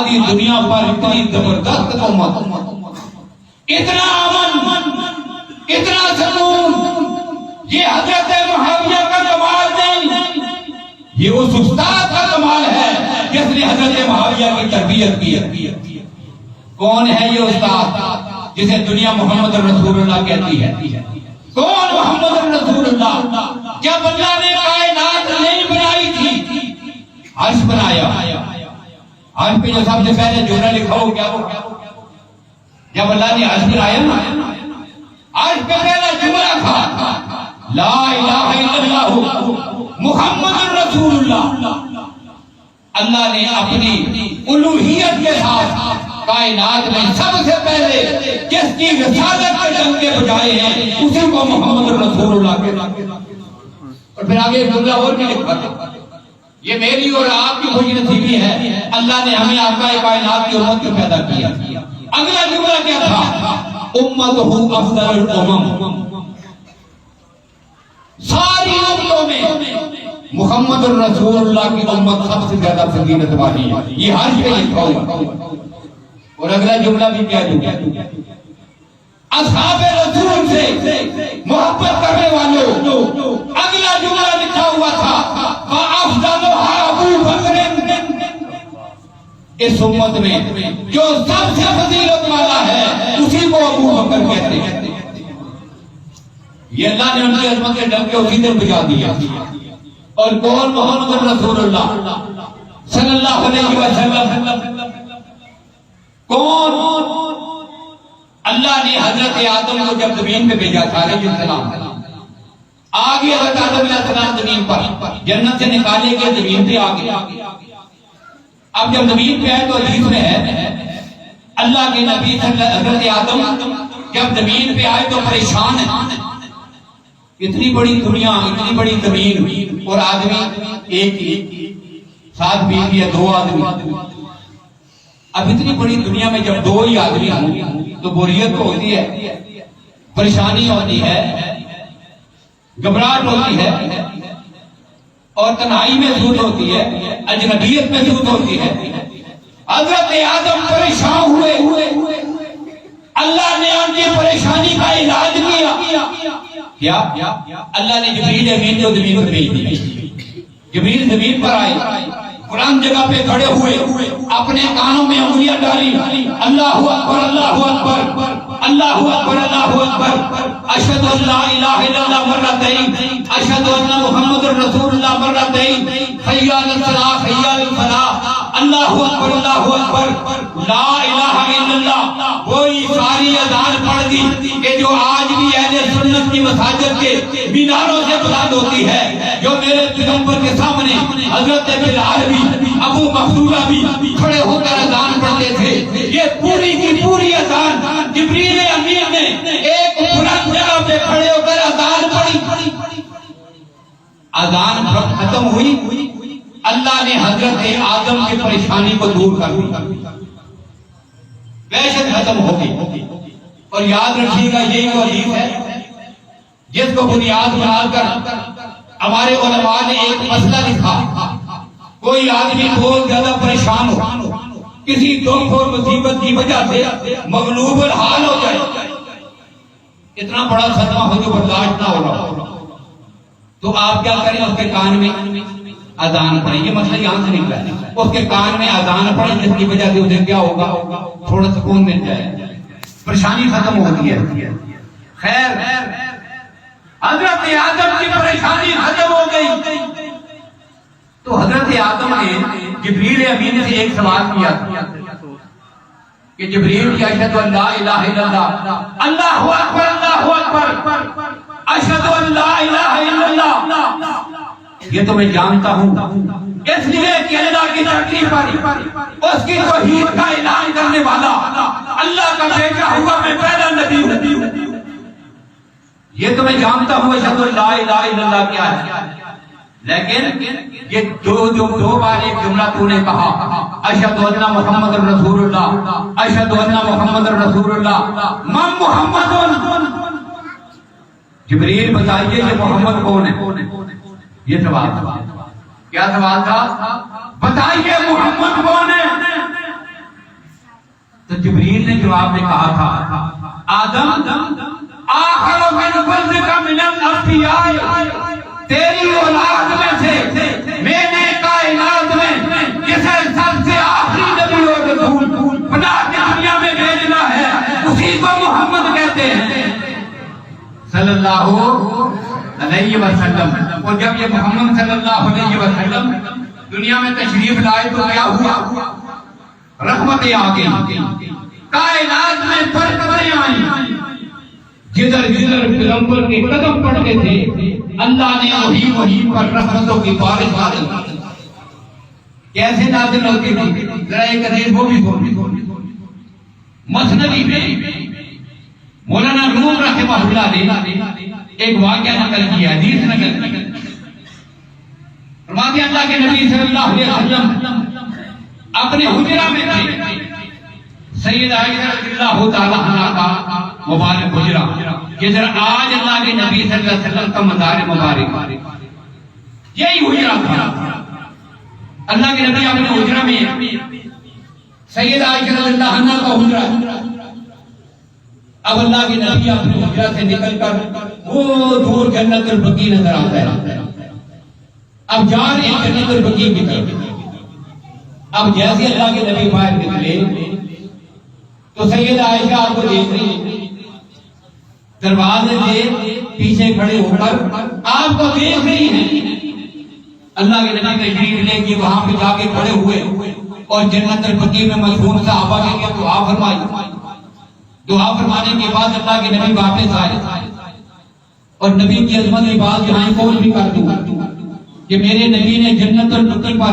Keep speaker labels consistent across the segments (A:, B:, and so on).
A: آدھی دنیا پر اتنی زبردست امت، اتنا امن، اتنا سکون، یہ حضرت معاویہ کا کمال نہیں، یہ اس استاد کا کمال ہے جس نے حضرت معاویہ کی تربیت کی۔ کون ہے یہ استاد جسے دنیا محمد رسول اللہ کہتی ہے؟ کون محمد رسول اللہ؟ جب اللہ نے کائنات نہیں بنائی تھی، عرش بنایا، عرش پہ جو سب سے پہلے جملہ لکھا ہو کیا وہ؟ جب اللہ نے عرش بنایا نا، عرش پہ پہلا جملہ تھا لا الہ الا اللہ محمد رسول اللہ۔ اللہ نے اپنی الوہیت کے ساتھ کائنات میں سب سے پہلے جس کی رسالت کے ڈنکے بجائے ہیں اسی کو محمد رسول اللہ کہتے ہیں۔ اور پھر آگے جملہ اور بھی لکھا تھا، یہ میری اور آپ کی خوش نصیبی ہے، اللہ نے ہمیں آقا کائنات کی امت کو پیدا کیا۔ اگلا جملہ کیا تھا؟ امتہ افضل الامم، ساری امتوں میں محمد رسول اللہ کی امت سب سے زیادہ فضیلت والی ہے، یہ ہر شے لکھا ہوا۔ اور اگلا جملہ بھی کیا دوں، اصحاب رسول سے محبت کرنے والوں، اگلا جملہ لکھا ہوا تھا فَأَفْضَلُهَا أَبُو بَكْرٍ، اس امت میں جو سب سے فضیلت والا ہے اسی کو ابو بکر کہتے ہیں۔ یہ اللہ نے ان کی عظمت کے ڈنکے اسی دن بجا دیا۔ اور کون محمد رسول اللہ صلی اللہ علیہ وسلم؟ کون؟ اللہ نے حضرت آدم کو جب زمین پہ بھیجا تھا علیہ السلام، آگے حضرت آدم علیہ السلام زمین پر جنت سے نکالے گئے، زمین پہ آگے۔ اب جب زمین پہ آئے تو حدیث میں ہے اللہ کے نبی حضرت آدم جب زمین پہ آئے تو پریشان ہے، اتنی بڑی دنیا، اتنی بڑی زمین اور آدمی ایک ہی، ساتھ بیوی ہے، دو آدمی۔ اب اتنی بڑی دنیا میں جب دو ہی آدمی ہوں تو بوریت تو ہوتی ہے، پریشانی ہوتی ہے، گھبراہٹ ہوتی ہے، اور تنہائی محسوس ہوتی ہے، اجنبیت محسوس ہوتی ہے۔ حضرت آدم پریشان ہوئے، اللہ نے ان کی پریشانی کا علاج کیا۔ اللہ نے جبریل امین کو زمین پر بھیج دیا، جبریل زمین پر آئے، قرآن جگہ پہ کھڑے ہوئے، اپنے کانوں میں انگلیاں ڈالی، اللہ اکبر اللہ اکبر اللہ اکبر اللہ اکبر، اشہد ان لا الہ الا اللہ مرتين، اشہد ان محمد رسول اللہ مرتين، حی علی الصلاۃ حی علی الفلاح، اللہ اکبر لا الہ الا اللہ۔ وہی ساری اذان پڑھ دی کہ جو آج بھی اہل سنت کی مساجد کے میناروں سے بلند ہوتی ہے، جو میرے پیغمبر کے سامنے حضرت بلال بھی، ابو محذورہ بھی کھڑے ہو کر اذان پڑھتے تھے۔ یہ پوری کی پوری اذان جبریل امین نے ایک بلند جگہ پہ کھڑے ہو کر اذان پڑھی۔ اذان ختم ہوئی، اللہ نے حضرت آدم کی پریشانی کو دور کر دیا، وحشت ختم ہو گئی۔ اور یاد رکھیے گا یہی وہ حدیث ہے جس کو بنیاد بنا کر ہمارے علماء نے ایک مسئلہ لکھا۔ کوئی آدمی بہت زیادہ پریشان ہو، کسی دکھ اور مصیبت کی وجہ سے مغلوب الحال ہو جائے، اتنا بڑا صدمہ ہو جو برداشت نہ ہو رہا، تو آپ کیا کریں؟ اس کے کان میں اذان پڑھیں۔ یہ مسئلہ یہاں سے نکلا ہے، اس کے کان میں اذان پڑھیں جس کی وجہ سے اسے کیا ہوگا؟ تھوڑا سکون مل جائے، پریشانی ختم ہوتی ہے۔ خیر، حضرت آدم کی پریشانی ختم ہو گئی تو حضرت آدم نے جبریل امین سے ایک سوال کیا کہ جبریل کی اشہد ان لا الہ الا اللہ، اللہ اکبر اشہد ان لا الہ الا اللہ، یہ تو میں جانتا ہوں، اس لیے کہ اللہ کی دھرتی پر اس کی توحید کا اعلان کرنے والا اللہ کا بھیجا ہوا میں پہلا نبی ہوں، یہ تو میں جانتا ہوں اشہد ان لا الہ الا اللہ کیا ہے۔ لیکن یہ دو بار ایک جملہ تو نے کہا اشہد ان محمد رسول اللہ، اشہد ان محمد رسول اللہ، من محمد، جبریل بتائیے یہ محمد کون ہے؟ یہ سوال تھا۔ کیا سوال تھا؟ بتائیے محمد کون ہے؟ تو جبریل نے جواب میں کہا تھا آدم آخر من ولدک من الانبیاء، تیری اولاد میں سے میں نے کائنات میں جسے سب سے آخری نبی اور رسول بنا کے دنیا میں بھیجنا ہے اسی کو محمد کہتے ہیں صلی اللہ علیہ وسلم۔ اور جب یہ محمد صلی اللہ علیہ وسلم دنیا میں تشریف لائے تو کیا ہوا؟ رحمتیں آ گئی، کائنات میں برکتیں آئیں، جدھر جدھر پیغمبر کے قدم پڑتے تھے اللہ نے وہی پر رحمتوں کی بارش نازل کی۔ کیسے نازل ہوتی تھی؟ ذرا ایک حدیث وہ بھی سنیں۔ مسنوی میں مولانا روم رحمہ اللہ نے ایک واقعہ نقل کیا، حدیث نقل کی۔ فرماتے ہیں اللہ کے نبی صلی اللہ علیہ وسلم اپنے حجرہ میں تھے، سید عائشہ رضی اللہ تعالی عنہا کا مبارک حجرہ جدھر آج اللہ کے نبی صلی اللہ علیہ وسلم کا مزار مبارک، یہی حجرہ تھا۔ اللہ کے نبی اپنے حجرہ میں، سید عائشہ رضی اللہ عنہا کا حجرہ، اب اللہ کے نبی اپنے حجرہ سے نکل کر وہ دور جنت البقیع نظر آتا ہے، اب جا رہے ہیں جنت البقیع کی طرف۔ اب جیسے اللہ کے نبی باہر نکلے تو سید عائشہ آپ کو دیکھ رہی ہیں، دروازے سے پیچھے کھڑے ہو کر آپ کو دیکھ رہی ہیں۔ اللہ کے نبی تشریف لے کے وہاں پہ جا کے کھڑے ہوئے اور جنت البقیع میں مدفون صحابہ کے لیے دعا فرمائی۔ دعا فرمانے کے بعد اللہ کے نبی واپس آئے اور نبی کی عظمت کی بات یہاں قول بھی کر دوں کہ میرے نبی نے جنت البقیع پر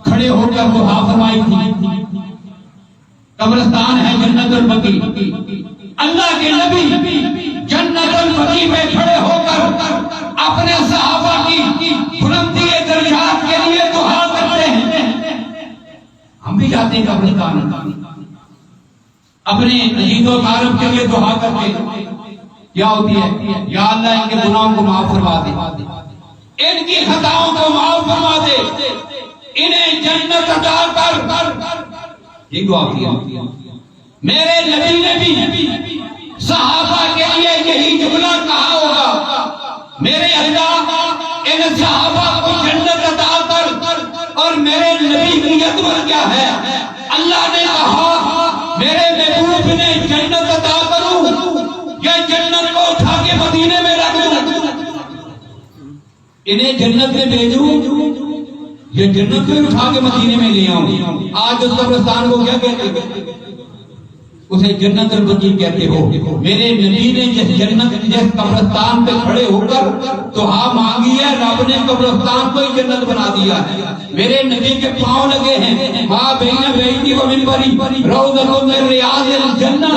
A: کھڑے ہو کر دعا فرمائی تھی۔ قبرستان ہے جنت البقیع، اللہ کے نبی جنت البقیع میں کھڑے ہو کر اپنے صحابہ کی بلندی درجات کے لیے دعا کرتے ہیں۔ ہم بھی جاتے ہیں قبرستان، اپنے عزیز و اقارب کے لیے دعا کرتے ہیں، کیا ہوتی ہے؟ یا اللہ ان کے گناہوں کو معاف فرما دے، ان کی خطاؤں کو معاف فرما دے، انہیں جنت عطا کر۔ یہ دعا کیا میرے نبی نے بھی صحابہ کے لیے یہی جملہ کہا ہوگا، میرے اللہ ان صحابہ کو جنت عطا کر۔ اور میرے نبی کی عظمت کیا ہے؟ اللہ نے کہا میرے محبوب نے جنت عطا کروں یا جنت کو اٹھا کے مدینے میں رکھ دوں، انہیں جنت میں بھیجوں یا جنت میں اٹھا کے مدینے میں لے آؤں۔ آج اس قبرستان کو کیا کہتے ہیں؟ اسے جنت البقیع کہتے ہو۔ میرے نبی نے جس قبرستان پہ کھڑے ہو کر دعا مانگی ہے، رب نے قبرستان کو ہی جنت بنا دیا ہے۔ میرے نبی کے پاؤں لگے ہیں، ماں بین بیتی و منبری روضۃ من ریاض الجنہ،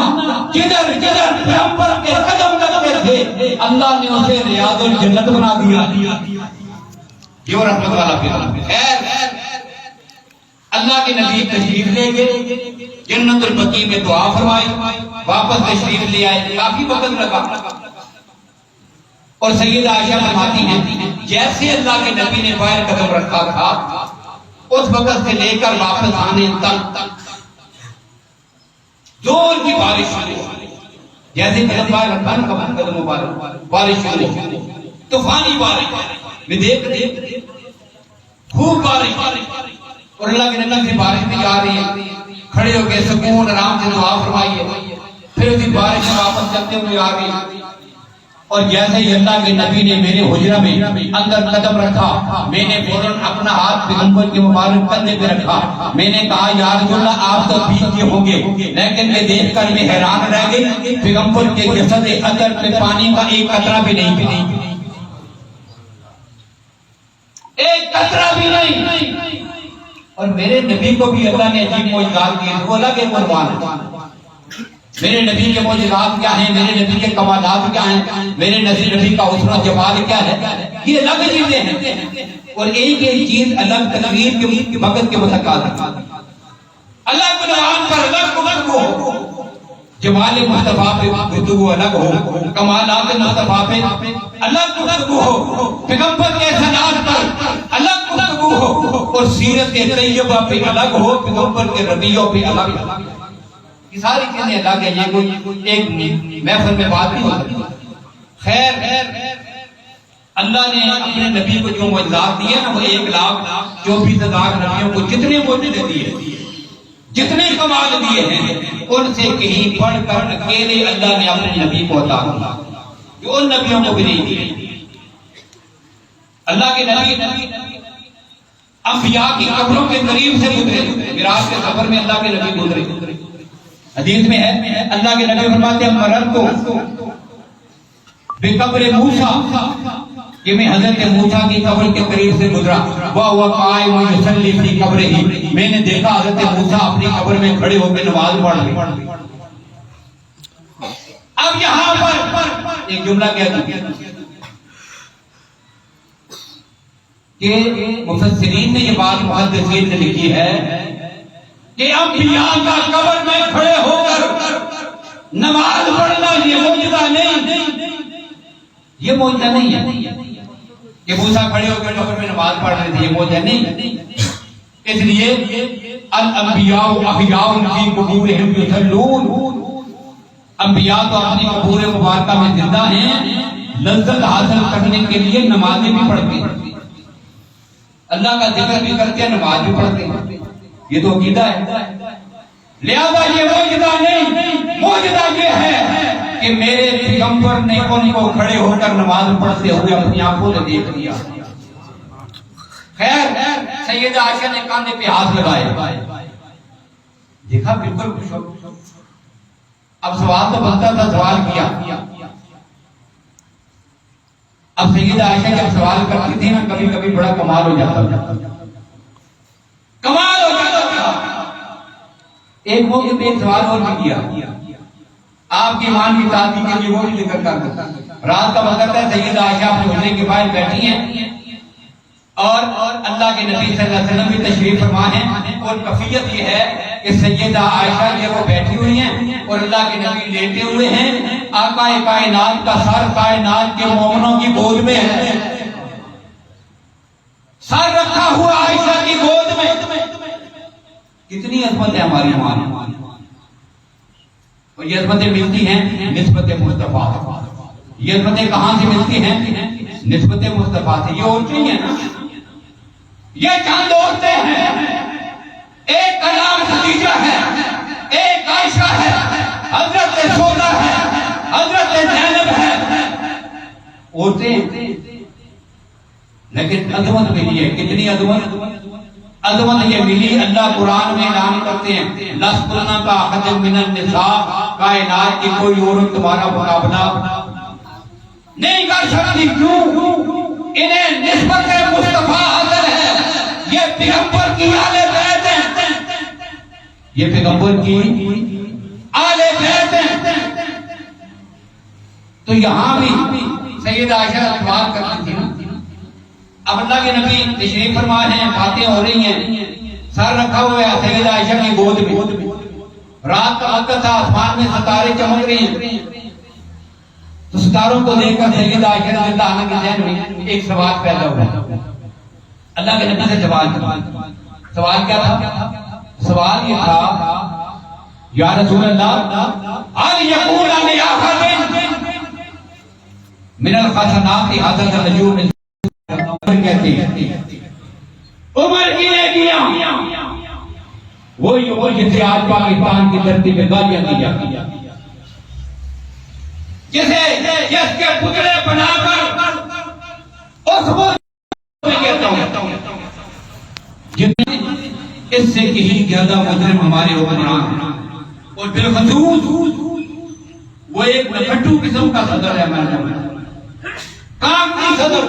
A: جدھر جدھر پیغمبر کے قدم لگتے تھے اللہ نے اسے ریاض الجنت بنا دیا۔ یہ رحمت والا پیغمبر۔ خیر اللہ کے نبی تشریف لے گئے، جنت البقیع میں دعا فرمائی، واپس تشریف لے آئے، کافی وقت لگا۔ اور سیدہ عائشہ فرماتی ہیں جیسے اللہ کے نبی نے باہر قدم رکھا تھا اس وقت سے لے کر واپس آنے تک زور کی بارش ہوئی، جیسے قدم باہر رکھا نا قدم مبارک، بارش ہوئی، طوفانی بارش میں دیکھ خوب بارش، اور اللہ کے نبی سے بارش بھی جا رہی ہے، کھڑے ہو کے سکون آرام سے دعا فرمائیے، پھر اسی بارش میں واپس چلتے ہوئے آ گئی۔ اور جیسے ہی اللہ کے نبی نے میرے حجرہ میں اندر قدم رکھا، میں نے فوراً اپنا ہاتھ پیغمبر کے مبارک کندھے پہ رکھا، میں نے کہا یا رسول اللہ آپ تو بھیگ کے ہوں گے، لیکن یہ دیکھ کر میں حیران رہ گئی پیغمبر کے جسد اندر پہ پانی کا ایک قطرہ بھی نہیں، ایک قطرہ بھی نہیں۔ اور میرے نبی کو بھی اللہ نے عجیب معجزات دیے، وہ الگ ایک قربان ہے۔ میرے نبی کے معجزات کیا ہیں، میرے نبی کے کمالات کیا ہیں، میرے نبی کا حسن و جمال کیا ہے، یہ الگ چیزیں ہیں، اور ایک ایک چیز الگ تقریر کے وقت کے متقاضی ہے۔ الگ قرآن پر الگ گفتگو ہو، جمال مصطفیٰ پہ گفتگو الگ ہو، کمالات مصطفیٰ پہ الگ گفتگو ہو، پیغمبر کے سنات پر الگ گفتگو ہو، اور سیرت طیبہ پہ الگ ہو، پیغمبر کے رویوں پہ الگ۔ یہ ساری چیزیں اللہ کے، یہ کوئی ایک محفل میں بات نہیں ہو سکتی۔ خیر اللہ نے اپنے نبی کو جو معجزات دیے نا، وہ 1,24,000 نبیوں کو جتنے معجزے دیے، جتنے کمال دیے ہیں، ان سے کہیں بڑھ کر اکیلے اللہ نے اپنے نبی کو عطا کیا جو ان نبیوں کو بھی نہیں دیے۔ اللہ کے نبی انبیاء کی قبروں کے قریب سے گزرے، معراج کے سفر میں اللہ کے نبی گزرے۔ حدیث میں ہے اللہ کے نبی فرماتے ہیں مررت بقبر موسیٰ، کہ میں حضرت موسیٰ کی قبر کے قریب سے گزرا، وَهُوَ قَائِمٌ يُصَلِّي فِي قَبْرِهِ، میں نے دیکھا حضرت موسیٰ اپنی قبر میں کھڑے ہو کے نماز پڑھ رہے۔ اب یہاں پر ایک جملہ کہتا ہوں کہ مفسرین نے یہ بات محدثین نے لکھی ہے کہ انبیاء کا قبر میں کھڑے ہو کر نماز پڑھنا یہ معجزہ نہیں، یہ معجزہ نہیں ہے کہ موسیٰ کھڑے ہو کر قبر میں نماز پڑھ رہے تھے، یہ معجزہ نہیں۔ اس لیے الانبیاء احیاء فی قبورہم یصلون، انبیاء تو اپنی قبور مبارکہ میں زندہ ہیں، لذت حاصل کرنے کے لیے نمازیں بھی پڑھتے ہیں، اللہ کا ذکر بھی کرتے ہیں، نماز بھی پڑھتے ہیں، یہ تو عقیدہ ہے۔ لہذا یہ معجزہ نہیں، معجزہ یہ ہے کہ میرے پیغمبر نے ان کو کھڑے ہو کر نماز پڑھتے ہوئے اپنی آنکھوں سے دیکھ لیا۔ خیر سیدہ عائشہ نے کاندھے پہ ہاتھ لگائے، دیکھا بالکل خوش ہو۔ اب سوال تو بنتا تھا، سوال کیا۔ اب سیدہ عائشہ جب سوال کرتی تھی نا، کبھی کبھی بڑا کمال ہو جاتا تھا، کمال ہو جاتا تھا۔ ایک موقع پہ ایک سوال اور بھی کیا، آپ کی ایمان کی تعدیل کے لیے وہ بھی ذکر کرتا۔ رات کا وقت ہے، سیدہ عائشہ اپنے حجرے کے باہر بیٹھی ہیں اور اللہ کے نبی صلی اللہ علیہ وسلم بھی تشریف فرما ہیں، اور کیفیت یہ ہے کہ سیدہ عائشہ جو وہ بیٹھی ہوئی ہیں اور اللہ کے نبی لیٹے ہوئے ہیں، آقا کائنات کا سر کائنات کے مومنوں کی گود میں ہے، سر رکھا ہوا عائشہ کی گود میں۔ کتنی عظمت ہے ہماری ایمان، اور یہ عظمتیں ملتی ہیں نسبت مصطفیٰ۔ یہ عظمتیں کہاں سے ملتی ہیں؟ نسبت مصطفیٰ سے۔ یہ عورتیں ہیں نا، یہ چند عورتیں ہیں، ایک کا نام خدیجہ ہے، ایک عائشہ ہے، حضرت سودا ہے، حضرت زینب ہے، عورتیں، لیکن عظمت ملی ہے۔ کتنی عظمت یہ ملی، اللہ قرآن میں اعلان کرتے ہیں لَسْتُنَّ كَأَحَدٍ مِّنَ النِّسَاءِ، کائنات کی کوئی عورت تمہارا مقابلہ نہیں کر سکتی۔ کیوں؟ انہیں نسبت مصطفیٰ حاصل ہے، یہ پیغمبر کی آل بیت ہیں، یہ پیغمبر کی آل بیت ہیں۔ تو یہاں بھی سیدہ عائشہ سوال کرتی تھی نا، اب اللہ کے نبی تشریف فرما ہیں، باتیں ہو رہی ہیں، سر رکھا ہوا ہے سیدہ عائشہ کی گود میں، رات کا وقت تھا، آسمان میں ستارے چمک رہے ہیں، تو ستاروں کو دیکھ کر سیدہ عائشہ رضی اللہ عنہا کے ذہن میں ایک سوال پیدا ہوا۔ اللہ کے نبی سے سوال کیا تھا؟ سوال یہ تھا یا رسول اللہ هل يقول لأحد من الحسنات هذا الرجل، کہتے ہیں عمر کی نیکیاں وہی عمر جسے آج پاکستان کی دھرتی پہ گالیاں دی جاتی ہیں، جس کے پتلے بنا کر اس کو میں کہتا ہوں جتنے اس سے کہیں زیادہ مجرم ہمارے حکمران ہیں، اور بالخصوص وہ ایک نفٹو قسم کا صدر ہے، ہمارے کام کی صدر